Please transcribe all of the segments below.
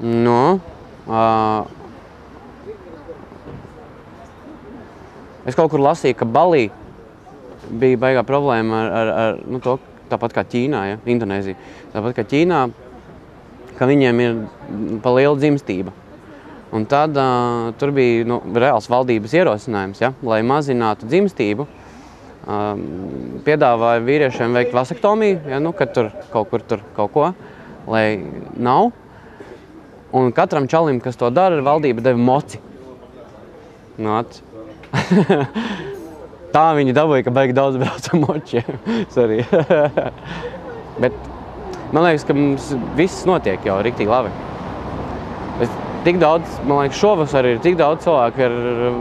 Nu, es kaut kur lasīju, ka Balī bija baigā problēma ar to, tāpat kā Ķīnā, ja, Indonēzija. Tāpat kā Ķīnā, ka viņiem ir pa liela dzimstība. Un tad tur bija reāls valdības ierosinājums, ja, lai mazinātu dzimstību. Piedāvāja vīriešiem veikt vasektomiju, ja, kad tur kaut ko, lai nav. Un katram čalim, kas to dara, valdība deva moci. Tā viņi dabūja, ka baigi daudz brauca moči. Sorry. Bet man liekas, ka mums viss notiek jau riktīgi labi. Tik daudz, man liekas, šovasar ir tik daudz cilvēku ar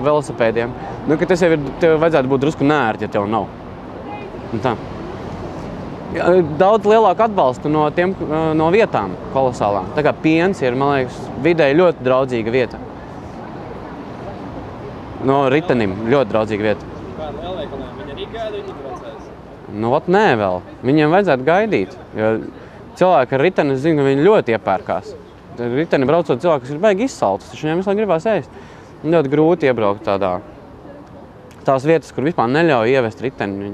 velosipēdiem, ka tas jau tev vajadzētu būt drusku nērti, ja tev nav. Un tā. Daudz lielāku atbalstu no vietām kolosālām. Tā kā Piens ir, man liekas, vidēji ļoti draudzīga vieta. No ritenim ļoti draudzīga vieta. Kā ar lielveikaliem? Viņi arī gaida, viņi braucēs? Nu, vat nē vēl. Viņiem vajadzētu gaidīt. Jo cilvēki ar riteni, es zinu, ka viņi ļoti iepērkās. Riteni braucot cilvēki, kas ir baigi izsaltus, taču viņiem visu laiku gribās ēst. Ļoti grūti iebraukt tās vietas, kur vispār neļauj ievest riteni.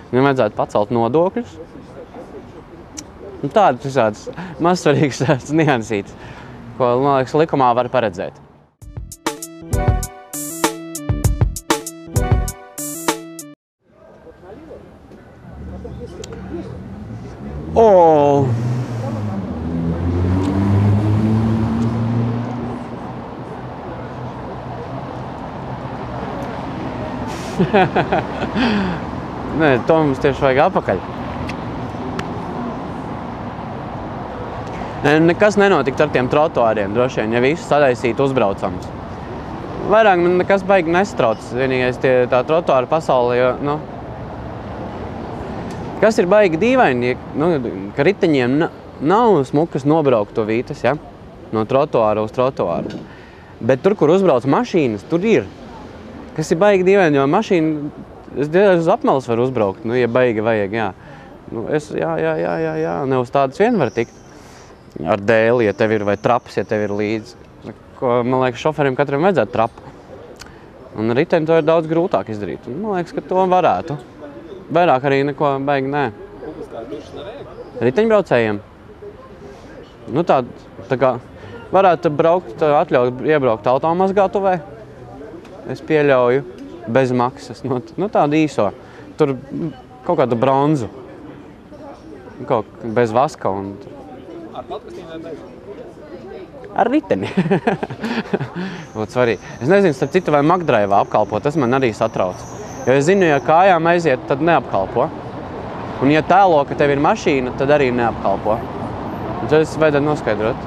Viņam vajadzētu pacelt nodokļus. Un tādas visādas mazsvarīgas niansītes, ko, man liekas, likumā var paredzēt. Nē, to mums tieši vajag atpakaļ. Nekas nenotikt ar tiem trotuāriem, droši vien, ja visu sadaisīt uzbraucamus. Vairāk man nekas baigi nestrauc, vienīgais tā trotuāra pasaule, jo, kas ir baigi dīvaini, ka riteņiem nav smukas nobraukt to vītas, ja, no trotuāra uz trotuāru. Bet tur, kur uzbrauc mašīnas, tur ir. Kas ir baigi dīvaini, jo mašīna, es uz apmales varu uzbraukt, ja baigi vajag, jā. Jā, ne uz tādas vien var tikt. Ar dēli, ja tev ir, vai trapas, ja tev ir līdzi. Ko, man liekas, šoferiem katram vajadzētu trapu. Un riteni to ir daudz grūtāk izdarīt. Un, man liekas, ka to varētu. Vairāk arī neko baigi nē. Publiskā dušas nevajag? Riteņbraucējiem? Tā kā varētu atļaut iebraukt automazgātuvē. Es pieļauju bez maksas, tādu īso. Tur kaut kādu bronzu. Bez vaska. Ar podkastīm vai bez? Ar riteni. Būtu svarīgi. Es nezinu, starp citu, vai Magdraivā apkalpo, tas man arī satrauc. Jo es zinu, ja kājām aiziet, tad neapkalpo. Un ja tēlo, ka tev ir mašīna, tad arī neapkalpo. Un tas vajadzētu noskaidrot.